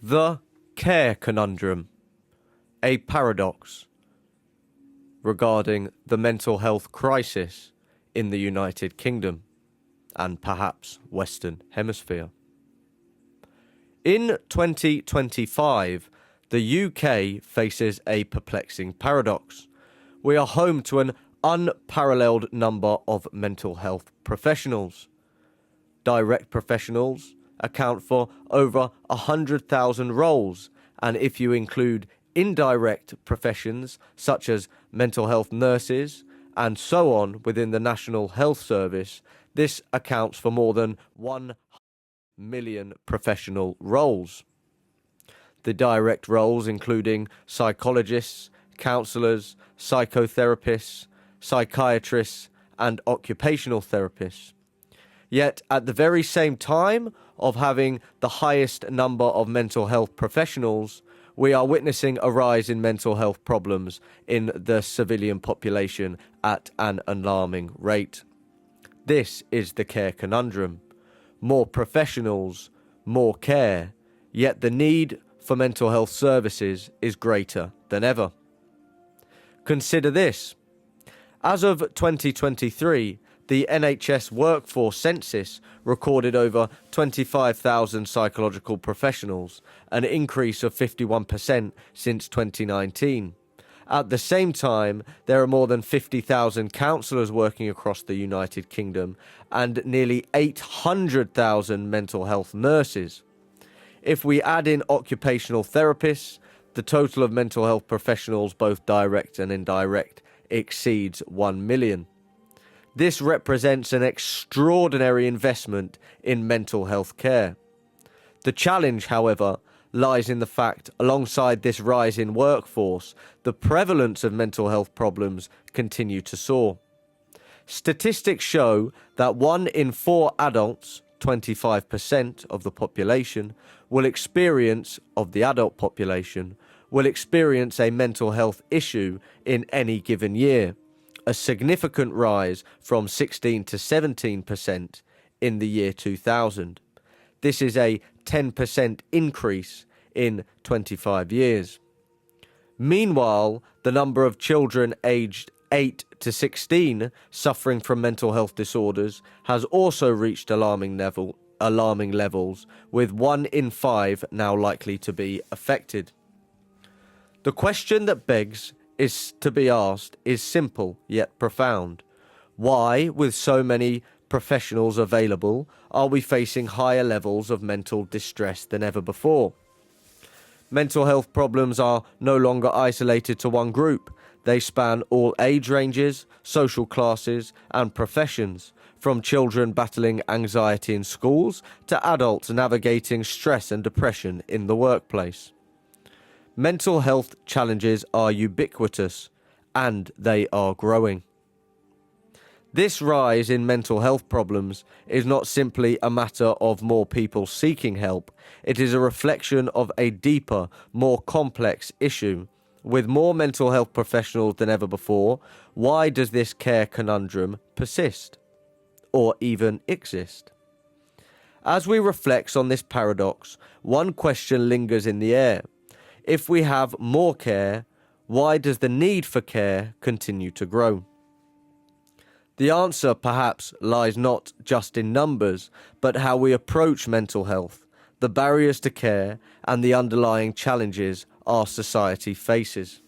The care conundrum, a paradox regarding the mental health crisis in the United Kingdom and perhaps Western Hemisphere. In 2025, the UK faces a perplexing paradox. We are home to an unparalleled number of mental health professionals. Direct professionals account for over 100,000 roles, and if you include indirect professions such as mental health nurses and so on within the National Health Service, this accounts for more than 1 million professional roles. The direct roles including psychologists, counsellors, psychotherapists, psychiatrists and occupational therapists. Yet at the very same time of having the highest number of mental health professionals, we are witnessing a rise in mental health problems in the civilian population at an alarming rate. This is the care conundrum. More professionals, more care, yet the need for mental health services is greater than ever. Consider this. As of 2023, the NHS workforce census recorded over 25,000 psychological professionals, an increase of 51% since 2019. At the same time, there are more than 50,000 counsellors working across the United Kingdom and nearly 800,000 mental health nurses. If we add in occupational therapists, the total of mental health professionals, both direct and indirect, exceeds 1 million. This represents an extraordinary investment in mental health care. The challenge, however, lies in the fact, alongside this rise in workforce, the prevalence of mental health problems continue to soar. Statistics show that 1 in 4 adults, 25% of the population, will experience a mental health issue in any given year, a significant rise from 16 to 17% in the year 2000. This is a 10% increase in 25 years. Meanwhile, the number of children aged 8 to 16 suffering from mental health disorders has also reached alarming levels, with 1 in 5 now likely to be affected. The question that begs is to be asked is simple yet profound. Why, with so many professionals available, are we facing higher levels of mental distress than ever before? Mental health problems are no longer isolated to one group. They span all age ranges, social classes and professions, from children battling anxiety in schools to adults navigating stress and depression in the workplace. Mental health challenges are ubiquitous, and they are growing. This rise in mental health problems is not simply a matter of more people seeking help. It is a reflection of a deeper, more complex issue. With more mental health professionals than ever before, why does this care conundrum persist, or even exist? As we reflect on this paradox, one question lingers in the air. If we have more care, why does the need for care continue to grow? The answer perhaps lies not just in numbers, but how we approach mental health, the barriers to care, and the underlying challenges our society faces.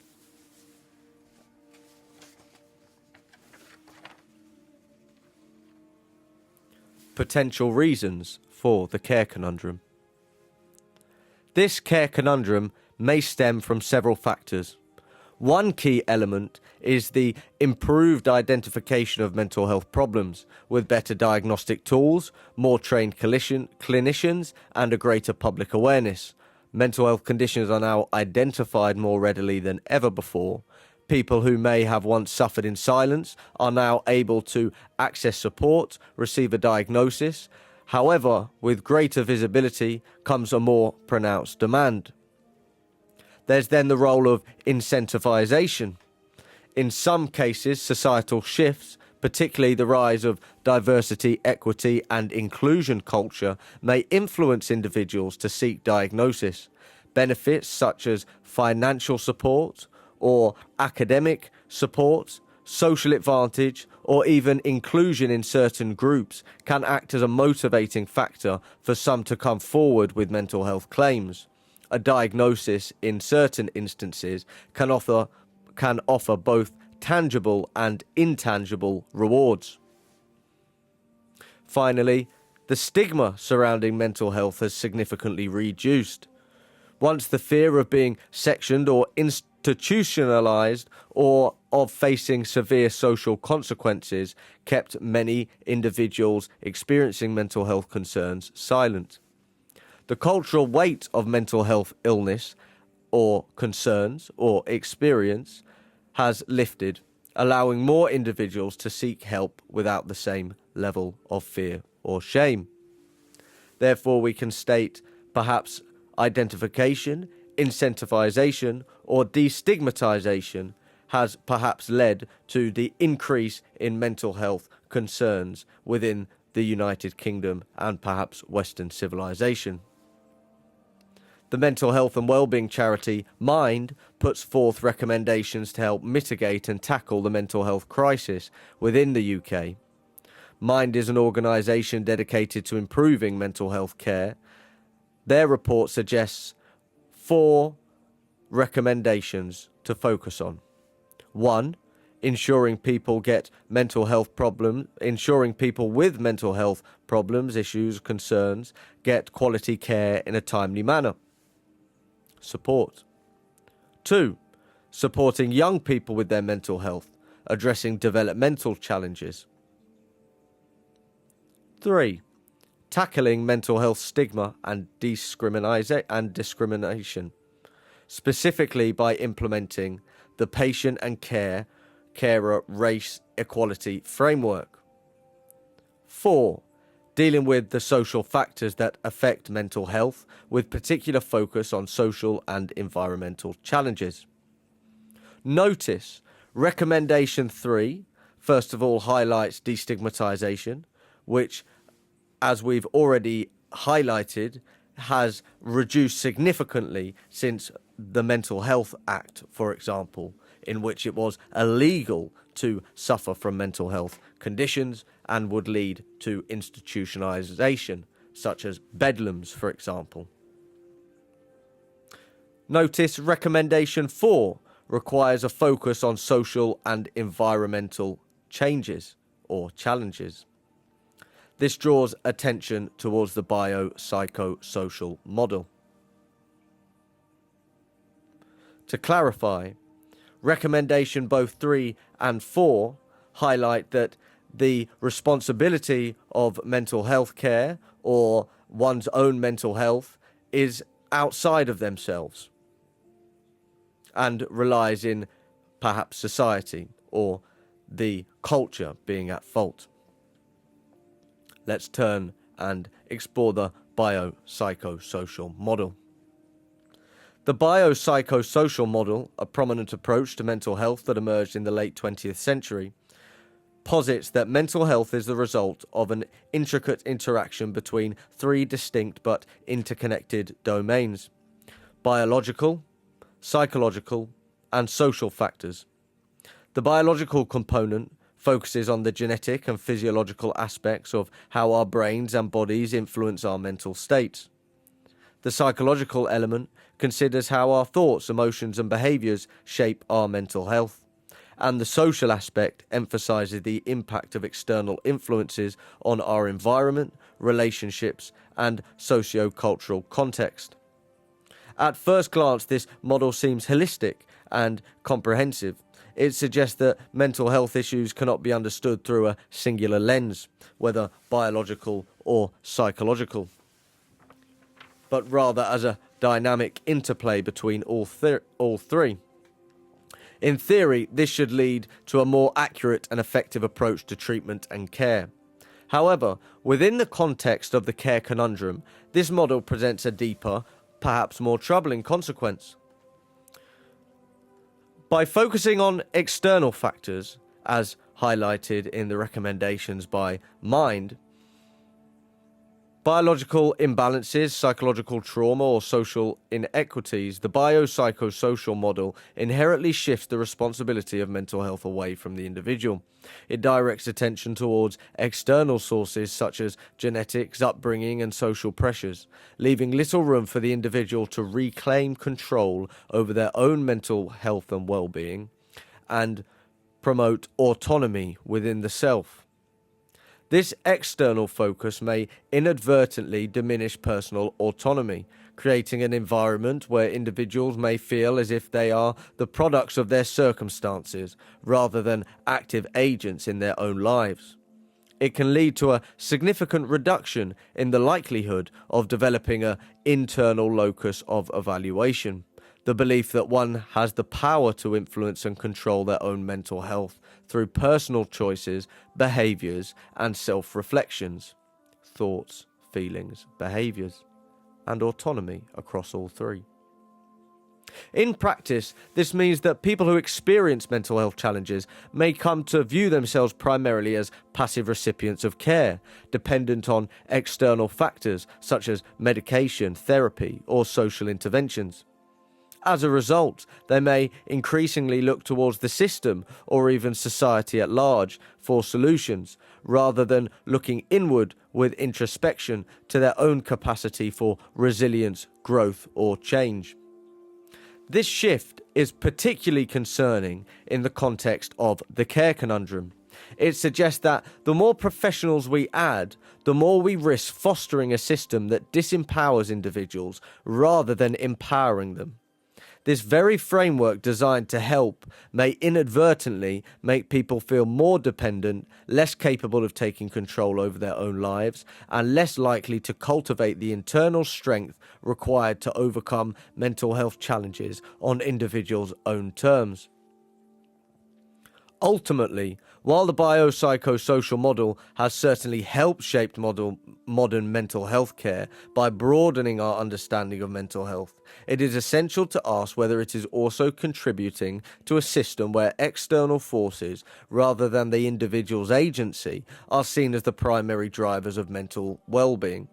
Potential reasons for the care conundrum. This care conundrum may stem from several factors. One key element is the improved identification of mental health problems, with better diagnostic tools, more trained clinicians, and a greater public awareness. Mental health conditions are now identified more readily than ever before. People who may have once suffered in silence are now able to access support, receive a diagnosis. However, with greater visibility comes a more pronounced demand. There's then the role of incentivization. In some cases, societal shifts particularly the rise of diversity, equity, and inclusion culture, may influence individuals to seek diagnosis. Benefits such as financial support or academic support, social advantage, or even inclusion in certain groups can act as a motivating factor for some to come forward with mental health claims. A diagnosis in certain instances can offer both tangible and intangible rewards. Finally, the stigma surrounding mental health has significantly reduced. Once the fear of being sectioned or institutionalized or of facing severe social consequences kept many individuals experiencing mental health concerns silent. The cultural weight of mental health illness or concerns or experience has lifted, allowing more individuals to seek help without the same level of fear or shame. Therefore, we can state perhaps identification, incentivization, or destigmatization has perhaps led to the increase in mental health concerns within the United Kingdom and perhaps Western civilization. The mental health and wellbeing charity Mind puts forth recommendations to help mitigate and tackle the mental health crisis within the UK. Mind is an organisation dedicated to improving mental health care. Their report suggests 4 recommendations to focus on. 1. Ensuring people with mental health problems, issues, concerns, get quality care in a timely manner. Support. 2. Supporting young people with their mental health, addressing developmental challenges. 3. Tackling mental health stigma and discrimination, specifically by implementing the patient and carer race equality framework. 4. Dealing with the social factors that affect mental health, with particular focus on social and environmental challenges. Notice, recommendation 3, first of all, highlights destigmatization, which, as we've already highlighted, has reduced significantly since the Mental Health Act, for example, in which it was illegal to suffer from mental health conditions and would lead to institutionalization, such as bedlams, for example. Notice recommendation 4 requires a focus on social and environmental changes or challenges. This draws attention towards the biopsychosocial model. To clarify, recommendation both 3 and 4 highlight that the responsibility of mental health care or one's own mental health is outside of themselves and relies in perhaps society or the culture being at fault. Let's turn and explore the biopsychosocial model. The biopsychosocial model, a prominent approach to mental health that emerged in the late 20th century, posits that mental health is the result of an intricate interaction between 3 distinct but interconnected domains: biological, psychological, and social factors. The biological component focuses on the genetic and physiological aspects of how our brains and bodies influence our mental states. The psychological element considers how our thoughts, emotions, and behaviours shape our mental health. And the social aspect emphasises the impact of external influences on our environment, relationships, and socio-cultural context. At first glance, this model seems holistic and comprehensive. It suggests that mental health issues cannot be understood through a singular lens, whether biological or psychological, but rather as a dynamic interplay between all 3. In theory, this should lead to a more accurate and effective approach to treatment and care. However, within the context of the care conundrum, this model presents a deeper, perhaps more troubling consequence. By focusing on external factors, as highlighted in the recommendations by Mind, biological imbalances, psychological trauma, or social inequities, the biopsychosocial model inherently shifts the responsibility of mental health away from the individual. It directs attention towards external sources such as genetics, upbringing, and social pressures, leaving little room for the individual to reclaim control over their own mental health and well-being, and promote autonomy within the self. This external focus may inadvertently diminish personal autonomy, creating an environment where individuals may feel as if they are the products of their circumstances rather than active agents in their own lives. It can lead to a significant reduction in the likelihood of developing an internal locus of evaluation, the belief that one has the power to influence and control their own mental health through personal choices, behaviors, and self-reflections, thoughts, feelings, behaviors, and autonomy across all three. In practice, this means that people who experience mental health challenges may come to view themselves primarily as passive recipients of care, dependent on external factors such as medication, therapy, or social interventions. As a result, they may increasingly look towards the system or even society at large for solutions, rather than looking inward with introspection to their own capacity for resilience, growth, or change. This shift is particularly concerning in the context of the care conundrum. It suggests that the more professionals we add, the more we risk fostering a system that disempowers individuals rather than empowering them. This very framework designed to help may inadvertently make people feel more dependent, less capable of taking control over their own lives, and less likely to cultivate the internal strength required to overcome mental health challenges on individuals' own terms. Ultimately, while the biopsychosocial model has certainly helped shape modern mental health care by broadening our understanding of mental health, it is essential to ask whether it is also contributing to a system where external forces, rather than the individual's agency, are seen as the primary drivers of mental well-being.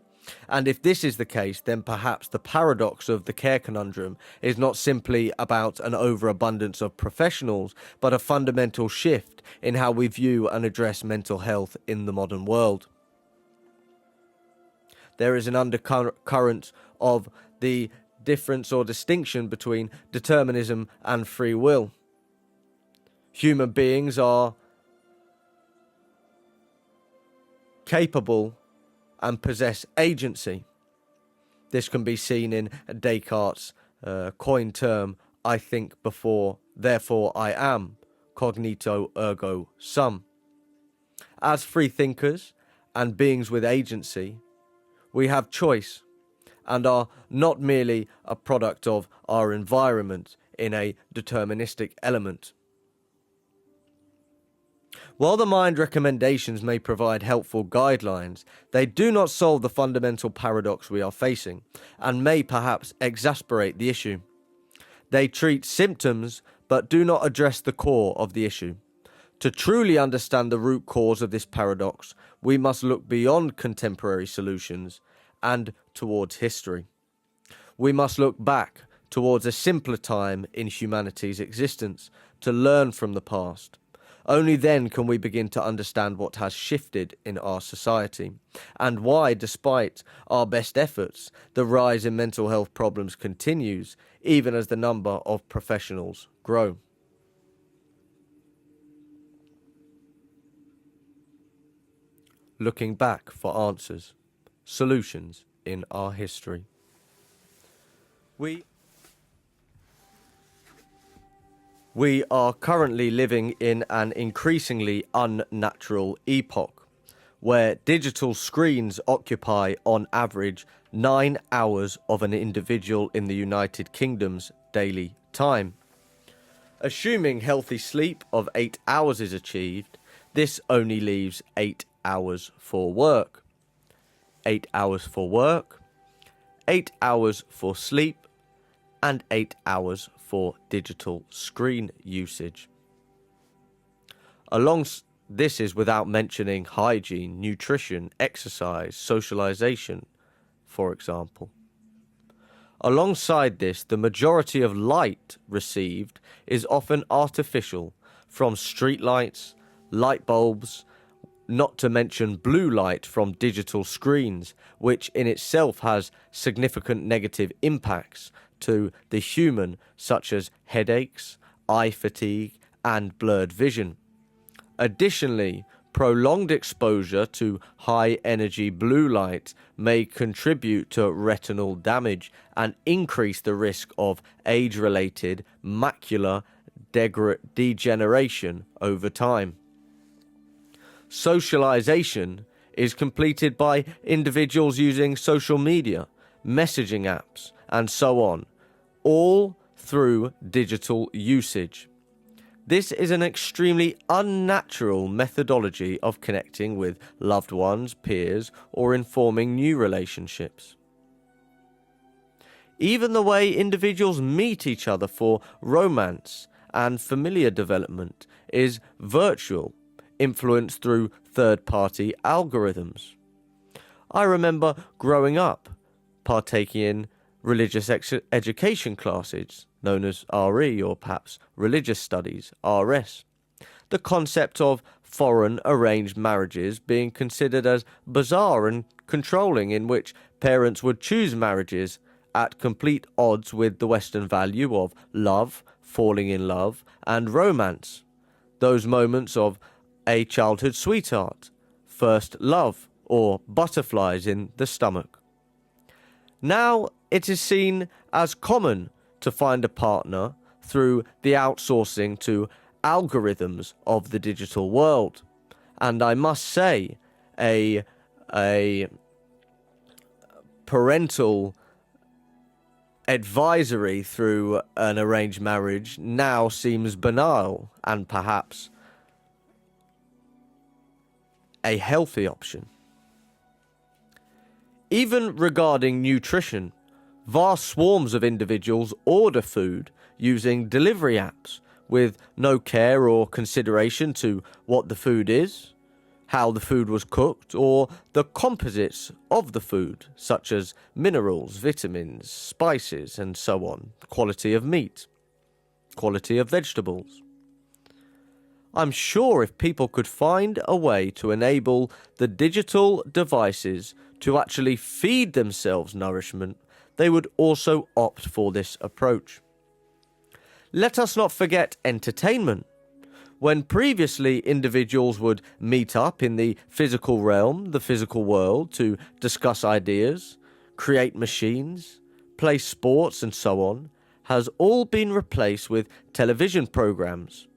And if this is the case, then perhaps the paradox of the care conundrum is not simply about an overabundance of professionals, but a fundamental shift in how we view and address mental health in the modern world. There is an undercurrent of the difference or distinction between determinism and free will. Human beings are capable and possess agency. This can be seen in Descartes' coined term, I think before, therefore I am, cognito ergo sum. As free thinkers and beings with agency, we have choice and are not merely a product of our environment in a deterministic element. While the Mind recommendations may provide helpful guidelines, they do not solve the fundamental paradox we are facing, and may perhaps exacerbate the issue. They treat symptoms, but do not address the core of the issue. To truly understand the root cause of this paradox, we must look beyond contemporary solutions and towards history. We must look back towards a simpler time in humanity's existence to learn from the past. Only then can we begin to understand what has shifted in our society, and why, despite our best efforts, the rise in mental health problems continues, even as the number of professionals grow. Looking back for answers, solutions in our history. We are currently living in an increasingly unnatural epoch, where digital screens occupy on average 9 hours of an individual in the United Kingdom's daily time. Assuming healthy sleep of 8 hours is achieved, this only leaves 8 hours for work. 8 hours for work, 8 hours for sleep, and 8 hours for digital screen usage. this is without mentioning hygiene, nutrition, exercise, socialization, for example. Alongside this, the majority of light received is often artificial, from streetlights, light bulbs, not to mention blue light from digital screens, which in itself has significant negative impacts to the human, such as headaches, eye fatigue, and blurred vision. Additionally, prolonged exposure to high-energy blue light may contribute to retinal damage and increase the risk of age-related macular degeneration over time. Socialization is completed by individuals using social media, messaging apps, and so on, all through digital usage. This is an extremely unnatural methodology of connecting with loved ones, peers, or informing new relationships. Even the way individuals meet each other for romance and familiar development is virtual, influenced through third-party algorithms. I remember growing up, partaking in religious education classes, known as RE or perhaps religious studies, RS. The concept of foreign arranged marriages being considered as bizarre and controlling, in which parents would choose marriages at complete odds with the Western value of love, falling in love, and romance. Those moments of a childhood sweetheart, first love, or butterflies in the stomach. Now it is seen as common to find a partner through the outsourcing to algorithms of the digital world. And I must say, a parental advisory through an arranged marriage now seems banal and perhaps a healthy option. Even regarding nutrition, vast swarms of individuals order food using delivery apps with no care or consideration to what the food is, how the food was cooked, or the composites of the food, such as minerals, vitamins, spices, and so on, quality of meat, quality of vegetables. I'm sure if people could find a way to enable the digital devices to actually feed themselves nourishment, they would also opt for this approach. Let us not forget entertainment. When previously individuals would meet up in the physical realm, the physical world, to discuss ideas, create machines, play sports and so on, has all been replaced with television programs.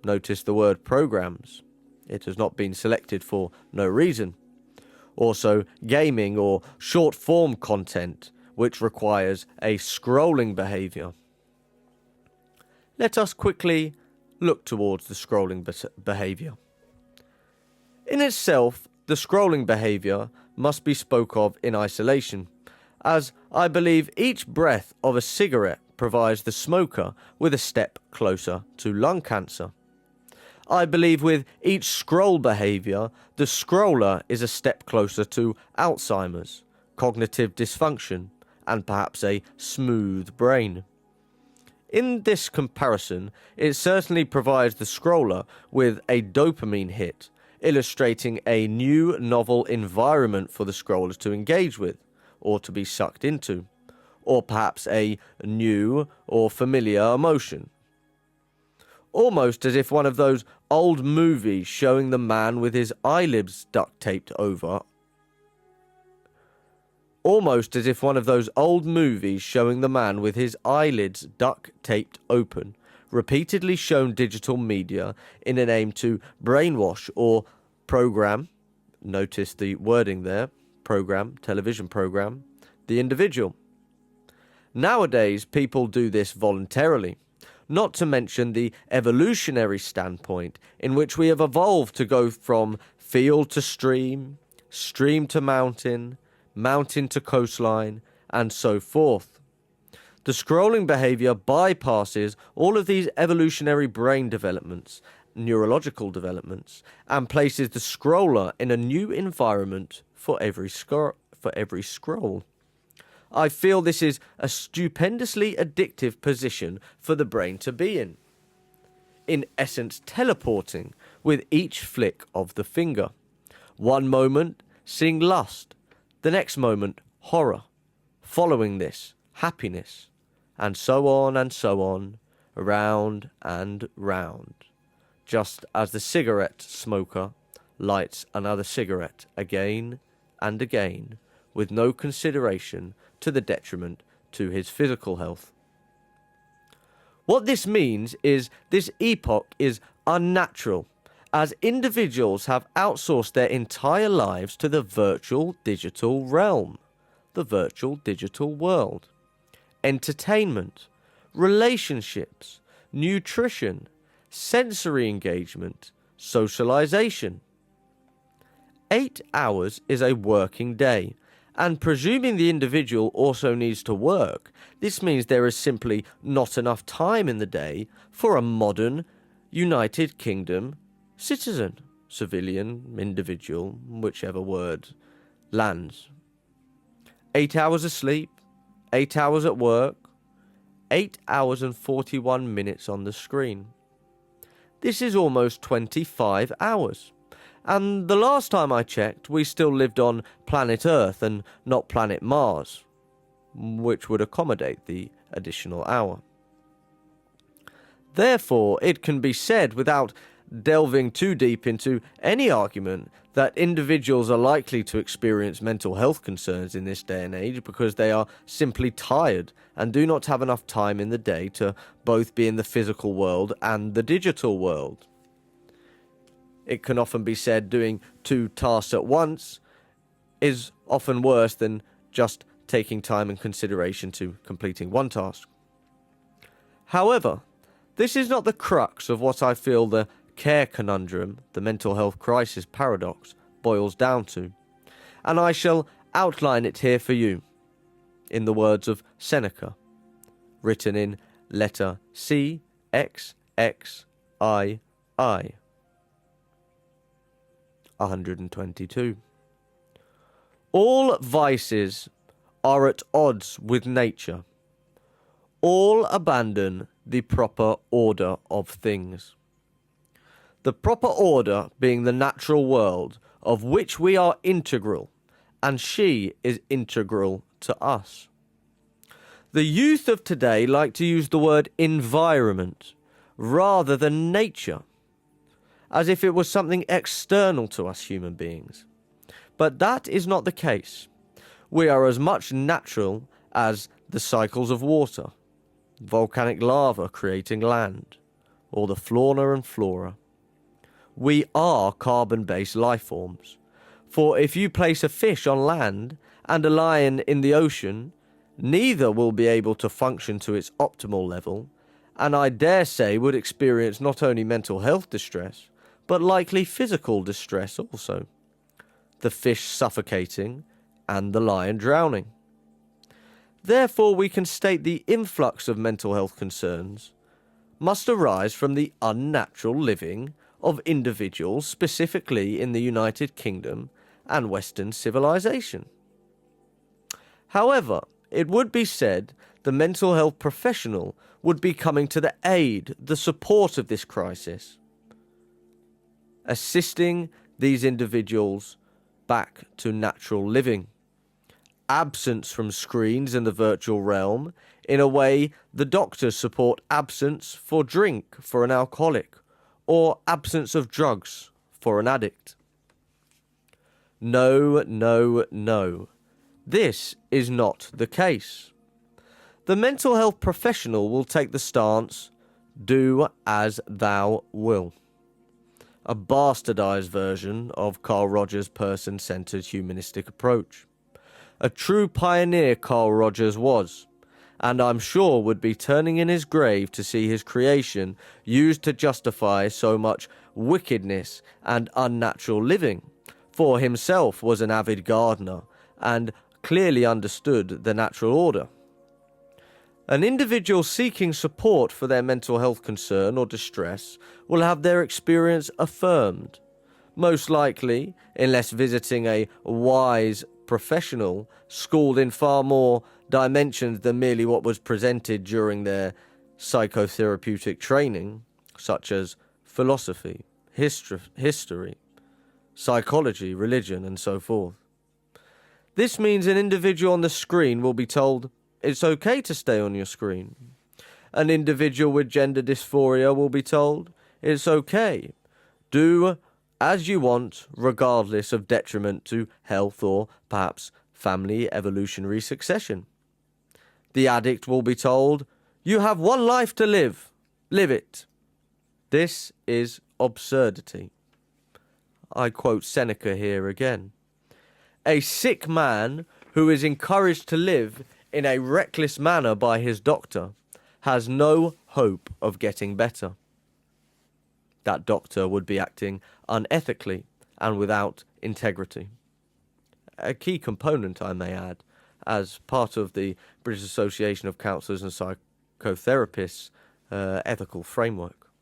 Notice the word programs. It has not been selected for no reason. Also, gaming or short-form content, which requires a scrolling behavior. Let us quickly look towards the scrolling behavior. In itself, the scrolling behavior must be spoke of in isolation, as I believe each breath of a cigarette provides the smoker with a step closer to lung cancer. I believe with each scroll behavior, the scroller is a step closer to Alzheimer's, cognitive dysfunction, and perhaps a smooth brain. In this comparison, it certainly provides the scroller with a dopamine hit, illustrating a new novel environment for the scrollers to engage with, or to be sucked into, or perhaps a new or familiar emotion. Almost as if one of those old movies showing the man with his eyelids duct taped over. Almost as if one of those old movies showing the man with his eyelids duct taped open, repeatedly shown digital media in an aim to brainwash or program, notice the wording there, program, television program, the individual. Nowadays, people do this voluntarily. Not to mention the evolutionary standpoint in which we have evolved to go from field to stream, stream to mountain, mountain to coastline, and so forth. The scrolling behavior bypasses all of these evolutionary brain developments neurological developments and places the scroller in a new environment for every scroll. I feel this is a stupendously addictive position for the brain to be in essence teleporting with each flick of the finger. One moment seeing lust, the next moment horror, following this happiness, and so on, round and round, just as the cigarette smoker lights another cigarette again and again, with no consideration to the detriment to his physical health. What this means is this epoch is unnatural, as individuals have outsourced their entire lives to the virtual digital realm, the virtual digital world. Entertainment, relationships, nutrition, sensory engagement, socialization. 8 hours is a working day, and presuming the individual also needs to work, this means there is simply not enough time in the day for a modern United Kingdom citizen, civilian, individual, whichever word lands. 8 hours of sleep, 8 hours at work, 8 hours and 41 minutes on the screen. This is almost 25 hours. And the last time I checked, we still lived on planet Earth and not planet Mars, which would accommodate the additional hour. Therefore, it can be said, without delving too deep into any argument, that individuals are likely to experience mental health concerns in this day and age because they are simply tired and do not have enough time in the day to both be in the physical world and the digital world. It can often be said doing 2 tasks at once is often worse than just taking time and consideration to completing 1 task. However, this is not the crux of what I feel the care conundrum, the mental health crisis paradox, boils down to, and I shall outline it here for you, in the words of Seneca, written in letter CXXII, 122. All vices are at odds with nature. All abandon the proper order of things. The proper order being the natural world, of which we are integral, and she is integral to us. The youth of today like to use the word environment rather than nature, as if it was something external to us human beings. But that is not the case. We are as much natural as the cycles of water, volcanic lava creating land, or the fauna and flora. We are carbon-based life forms. For if you place a fish on land and a lion in the ocean, neither will be able to function to its optimal level, and I dare say would experience not only mental health distress, but likely physical distress also. The fish suffocating and the lion drowning. Therefore, we can state the influx of mental health concerns must arise from the unnatural living of individuals, specifically in the United Kingdom and Western civilization. However, it would be said the mental health professional would be coming to the aid, the support of this crisis, assisting these individuals back to natural living. Absence from screens in the virtual realm, in a way the doctors support absence for drink for an alcoholic, or absence of drugs for an addict. No, no, no. This is not the case. The mental health professional will take the stance, do as thou will. A bastardized version of Carl Rogers' person-centered humanistic approach. A true pioneer Carl Rogers was, and I'm sure would be turning in his grave to see his creation used to justify so much wickedness and unnatural living, for himself was an avid gardener and clearly understood the natural order. An individual seeking support for their mental health concern or distress will have their experience affirmed, most likely, unless visiting a wise professional schooled in far more dimensions than merely what was presented during their psychotherapeutic training, such as philosophy, history, psychology, religion, and so forth. This means an individual on the screen will be told it's okay to stay on your screen. An individual with gender dysphoria will be told it's okay. Do as you want, regardless of detriment to health or perhaps family evolutionary succession. The addict will be told, you have one life to live. Live it. This is absurdity. I quote Seneca here again. A sick man who is encouraged to live in a reckless manner by his doctor has no hope of getting better. That doctor would be acting unethically and without integrity. A key component, I may add, as part of the British Association of Counsellors and Psychotherapists ethical framework.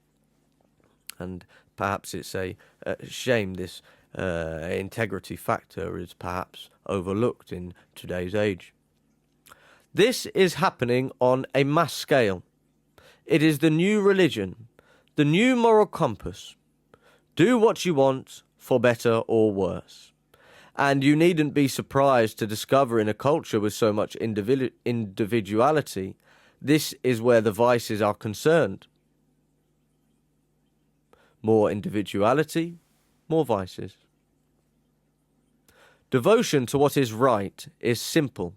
And perhaps it's a shame this integrity factor is perhaps overlooked in today's age. This is happening on a mass scale. It is the new religion, the new moral compass. Do what you want, for better or worse. And you needn't be surprised to discover in a culture with so much individuality, this is where the vices are concerned. More individuality, more vices. Devotion to what is right is simple.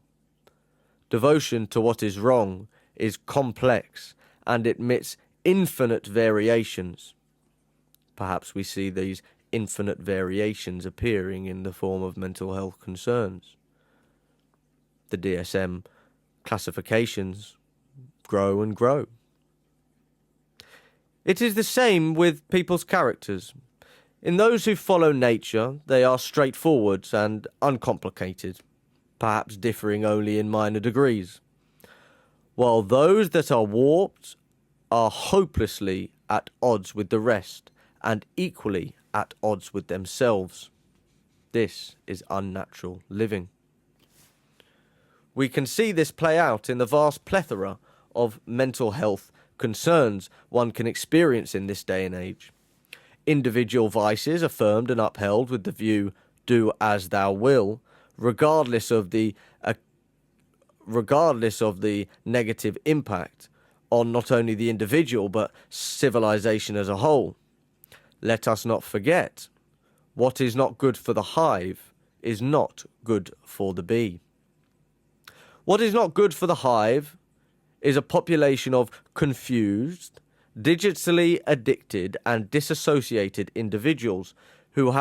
Devotion to what is wrong is complex and admits infinite variations. Perhaps we see these infinite variations appearing in the form of mental health concerns. The DSM classifications grow and grow. It is the same with people's characters. In those who follow nature, they are straightforward and uncomplicated, perhaps differing only in minor degrees, while those that are warped are hopelessly at odds with the rest and equally at odds with themselves. This is unnatural living. We can see this play out in the vast plethora of mental health concerns one can experience in this day and age. Individual vices affirmed and upheld with the view, do as thou will, regardless of the negative impact on not only the individual but civilization as a whole. Let us not forget, what is not good for the hive is not good for the bee. What is not good for the hive is a population of confused, digitally addicted and disassociated individuals who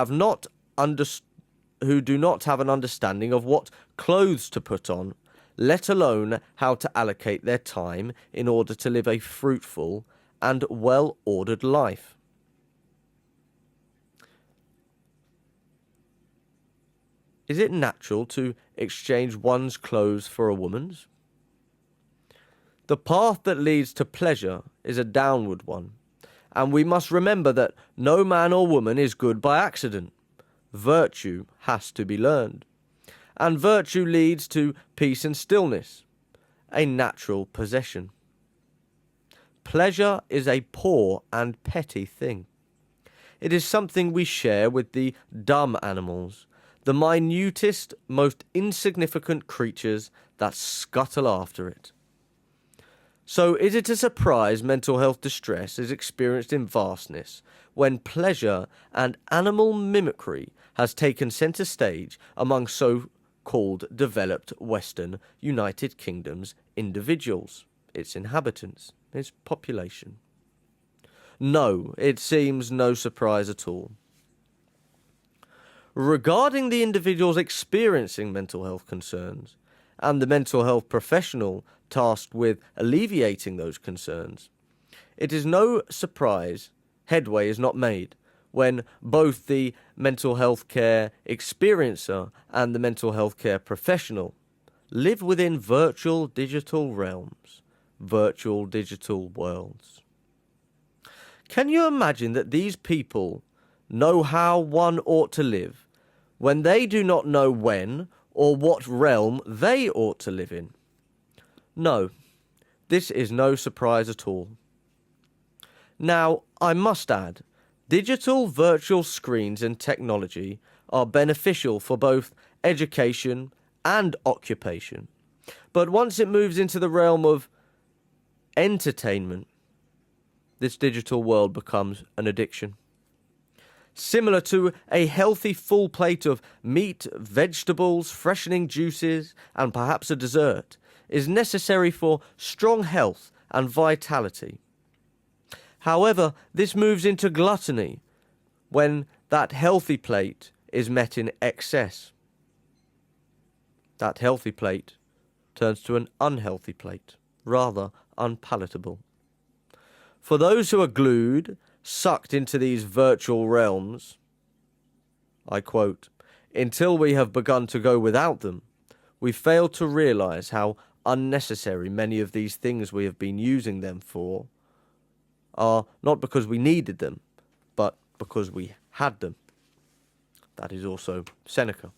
do not have an understanding of what clothes to put on, let alone how to allocate their time in order to live a fruitful and well-ordered life. Is it natural to exchange one's clothes for a woman's? The path that leads to pleasure is a downward one, and we must remember that no man or woman is good by accident. Virtue has to be learned, and virtue leads to peace and stillness, a natural possession. Pleasure is a poor and petty thing. It is something we share with the dumb animals, the minutest, most insignificant creatures that scuttle after it. So is it a surprise mental health distress is experienced in vastness when pleasure and animal mimicry has taken centre stage among so-called developed Western United Kingdom's individuals, its inhabitants, its population? No, it seems no surprise at all. Regarding the individuals experiencing mental health concerns and the mental health professional tasked with alleviating those concerns, it is no surprise headway is not made when both the mental health care experiencer and the mental health care professional live within virtual digital realms, virtual digital worlds. Can you imagine that these people know how one ought to live when they do not know when or what realm they ought to live in? No, this is no surprise at all. Now, I must add, digital virtual screens and technology are beneficial for both education and occupation. But once it moves into the realm of entertainment, this digital world becomes an addiction. Similar to a healthy full plate of meat, vegetables, freshening juices, and perhaps a dessert is necessary for strong health and vitality. However, this moves into gluttony when that healthy plate is met in excess. That healthy plate turns to an unhealthy plate, rather unpalatable. For those who are glued, sucked into these virtual realms, I quote, "Until we have begun to go without them, we fail to realize how unnecessary many of these things we have been using them for are, not because we needed them, but because we had them." That is also Seneca.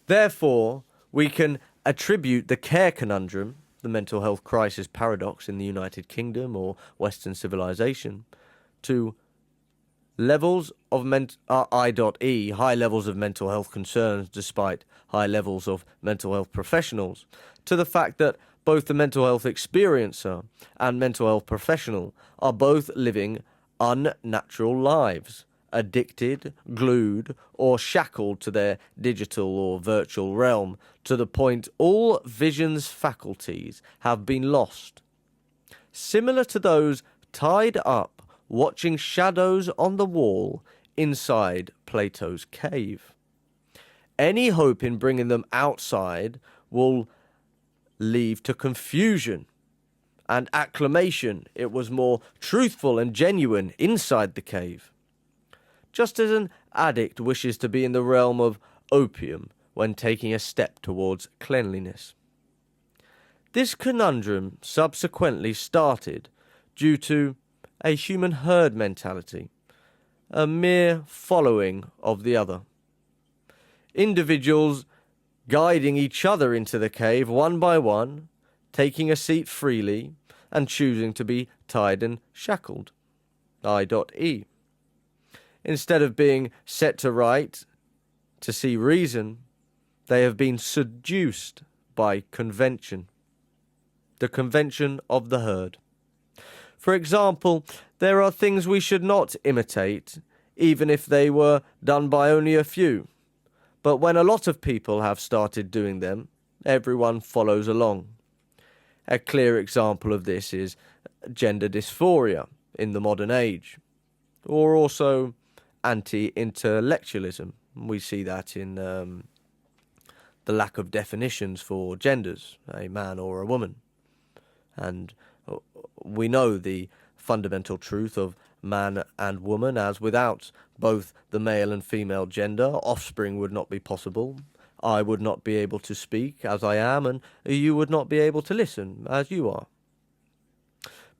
Therefore, we can attribute the care conundrum, the mental health crisis paradox in the United Kingdom or Western civilization, to levels of I.E., high levels of mental health concerns despite high levels of mental health professionals, to the fact that both the mental health experiencer and mental health professional are both living unnatural lives, addicted, glued, or shackled to their digital or virtual realm, to the point all vision's faculties have been lost. Similar to those tied up watching shadows on the wall inside Plato's cave. Any hope in bringing them outside will lead to confusion and acclamation. It was more truthful and genuine inside the cave. Just as an addict wishes to be in the realm of opium when taking a step towards cleanliness. This conundrum subsequently started due to a human herd mentality, a mere following of the other. Individuals guiding each other into the cave one by one, taking a seat freely, and choosing to be tied and shackled. I.E. Instead of being set to right, to see reason, they have been seduced by convention. The convention of the herd. For example, there are things we should not imitate, even if they were done by only a few. But when a lot of people have started doing them, everyone follows along. A clear example of this is gender dysphoria in the modern age, or also anti-intellectualism. We see that in the lack of definitions for genders, a man or a woman. And we know the fundamental truth of man and woman, as without both the male and female gender, offspring would not be possible. I would not be able to speak as I am, and you would not be able to listen as you are.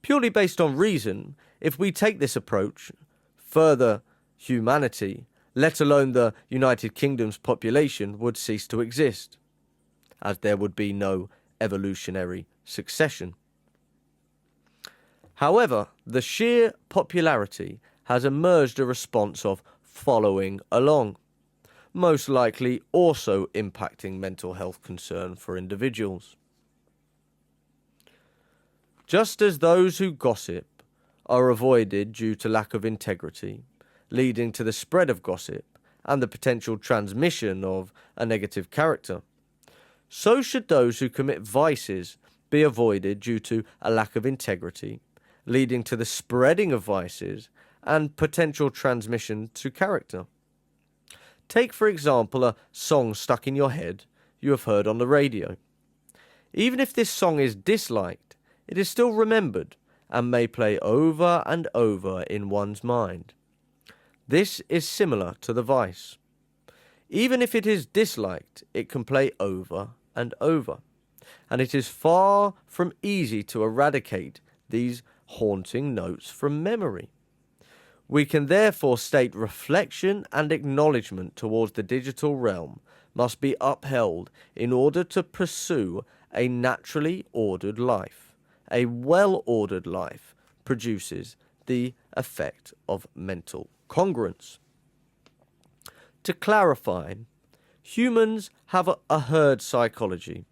Purely based on reason, if we take this approach, further humanity, let alone the United Kingdom's population, would cease to exist, as there would be no evolutionary succession. However, the sheer popularity has emerged a response of following along, most likely also impacting mental health concern for individuals. Just as those who gossip are avoided due to lack of integrity, leading to the spread of gossip and the potential transmission of a negative character, so should those who commit vices be avoided due to a lack of integrity, leading to the spreading of vices and potential transmission to character. Take, for example, a song stuck in your head you have heard on the radio. Even if this song is disliked, it is still remembered and may play over and over in one's mind. This is similar to the vice. Even if it is disliked, it can play over and over. and it is far from easy to eradicate these haunting notes from memory. We can therefore state reflection and acknowledgement towards the digital realm must be upheld in order to pursue a naturally ordered life. A well-ordered life produces the effect of mental congruence. To clarify, humans have a herd psychology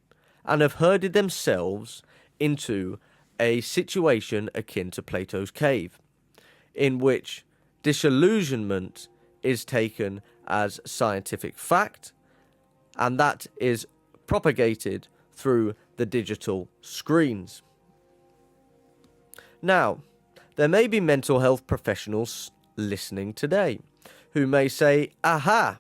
and have herded themselves into a situation akin to Plato's cave, in which disillusionment is taken as scientific fact, and that is propagated through the digital screens. Now, there may be mental health professionals listening today who may say, aha,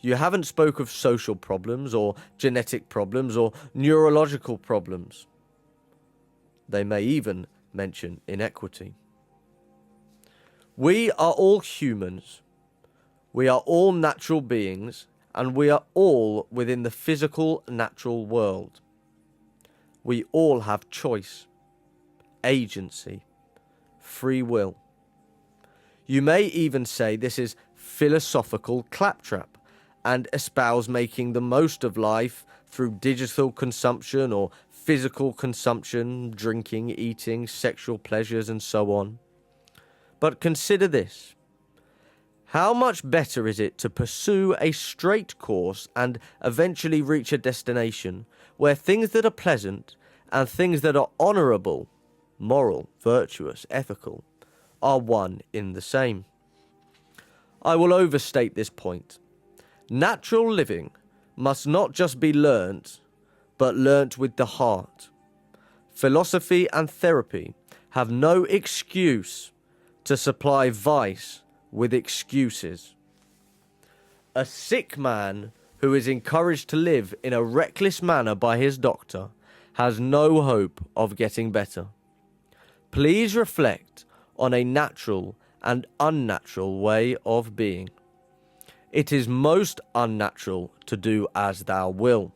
you haven't spoke of social problems or genetic problems or neurological problems. They may even mention inequity. We are all humans. We are all natural beings, and we are all within the physical natural world. We all have choice, agency, free will. You may even say this is philosophical claptrap and espouse making the most of life through digital consumption or physical consumption, drinking, eating, sexual pleasures, and so on. But consider this. How much better is it to pursue a straight course and eventually reach a destination where things that are pleasant and things that are honourable, moral, virtuous, ethical, are one in the same? I will overstate this point. Natural living must not just be learnt, but learnt with the heart. Philosophy and therapy have no excuse to supply vice with excuses. A sick man who is encouraged to live in a reckless manner by his doctor has no hope of getting better. Please reflect on a natural and unnatural way of being. It is most unnatural to do as thou will,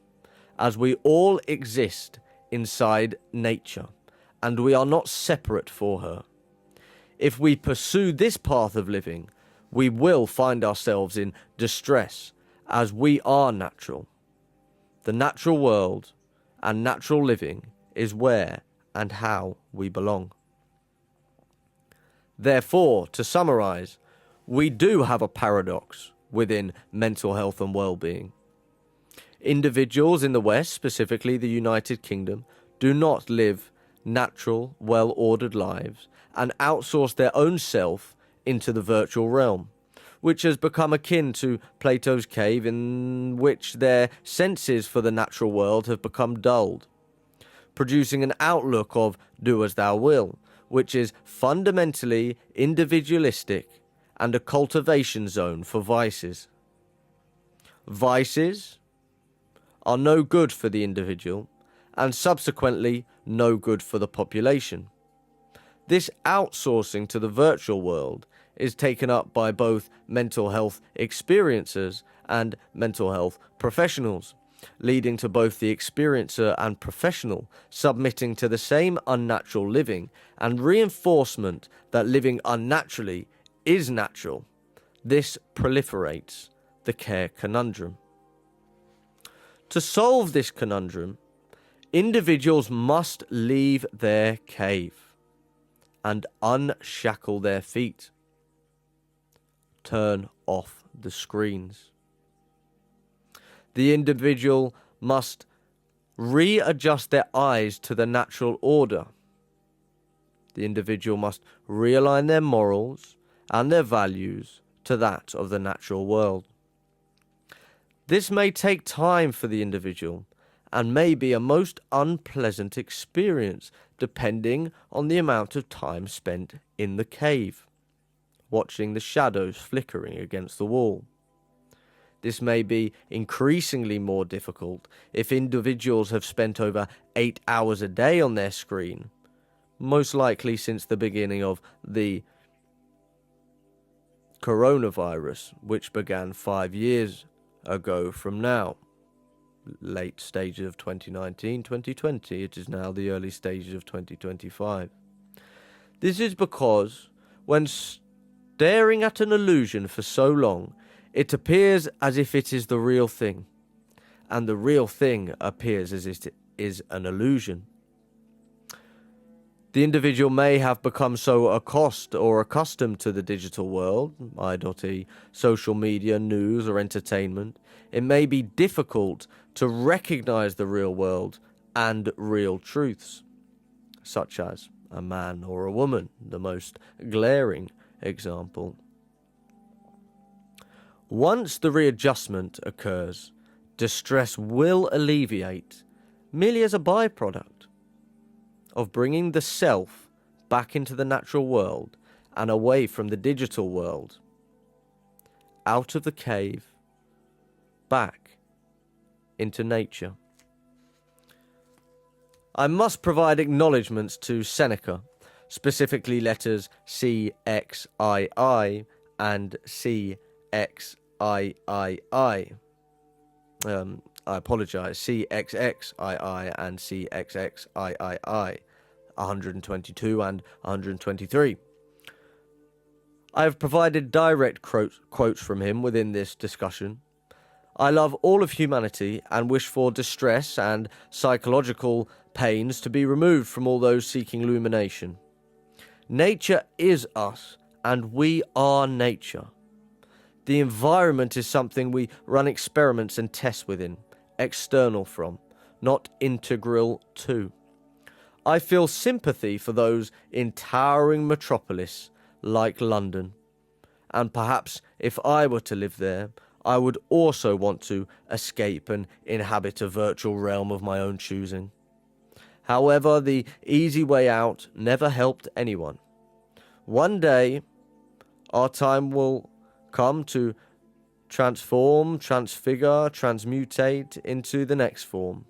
as we all exist inside nature, and we are not separate for her. If we pursue this path of living, we will find ourselves in distress, as we are natural. The natural world and natural living is where and how we belong. Therefore, to summarize, we do have a paradox within mental health and well-being. Individuals in the West, specifically the United Kingdom, do not live natural, well-ordered lives and outsource their own self into the virtual realm, which has become akin to Plato's cave, in which their senses for the natural world have become dulled, producing an outlook of do as thou will, which is fundamentally individualistic and a cultivation zone for vices. Vices are no good for the individual and subsequently no good for the population. This outsourcing to the virtual world is taken up by both mental health experiencers and mental health professionals, leading to both the experiencer and professional submitting to the same unnatural living and reinforcement that living unnaturally is natural. This proliferates the care conundrum. To solve this conundrum, individuals must leave their cave and unshackle their feet. Turn off the screens. The individual must readjust their eyes to the natural order. The individual must realign their morals and their values to that of the natural world. This may take time for the individual and may be a most unpleasant experience depending on the amount of time spent in the cave, watching the shadows flickering against the wall. This may be increasingly more difficult if individuals have spent over 8 hours a day on their screen, most likely since the beginning of the coronavirus, which began 5 years ago from now. late stages of 2019, 2020. It is now the early stages of 2025. This is because when staring at an illusion for so long, it appears as if it is the real thing, and the real thing appears as if it is an illusion. The individual may have become so accustomed to the digital world, i.e. social media, news or entertainment, it may be difficult to recognize the real world and real truths, such as a man or a woman, the most glaring example. Once the readjustment occurs, distress will alleviate merely as a byproduct of bringing the self back into the natural world and away from the digital world, out of the cave, back into nature. I must provide acknowledgements to Seneca, specifically letters C, X, I, and C, X, I. I apologise, CXXII and CXXIII, 122 and 123. I have provided direct quotes from him within this discussion. I love all of humanity and wish for distress and psychological pains to be removed from all those seeking illumination. Nature is us, and we are nature. The environment is something we run experiments and tests within, external from, not integral to. I feel sympathy for those in towering metropolis like London, and perhaps if I were to live there, I would also want to escape and inhabit a virtual realm of my own choosing. However, the easy way out never helped anyone. One day, our time will come to transform, transfigure, transmutate into the next form,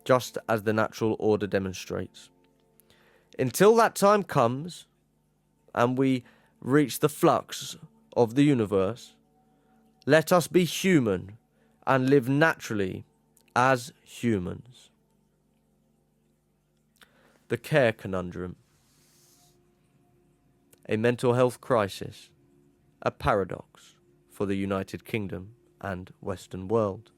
just as the natural order demonstrates. Until that time comes, and we reach the flux of the universe, let us be human and live naturally as humans. The care conundrum. A mental health crisis, a paradox for the United Kingdom and Western world.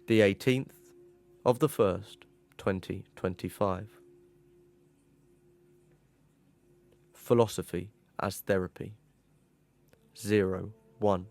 The 18th of the 1st, 2025. Philosophy as therapy. 01.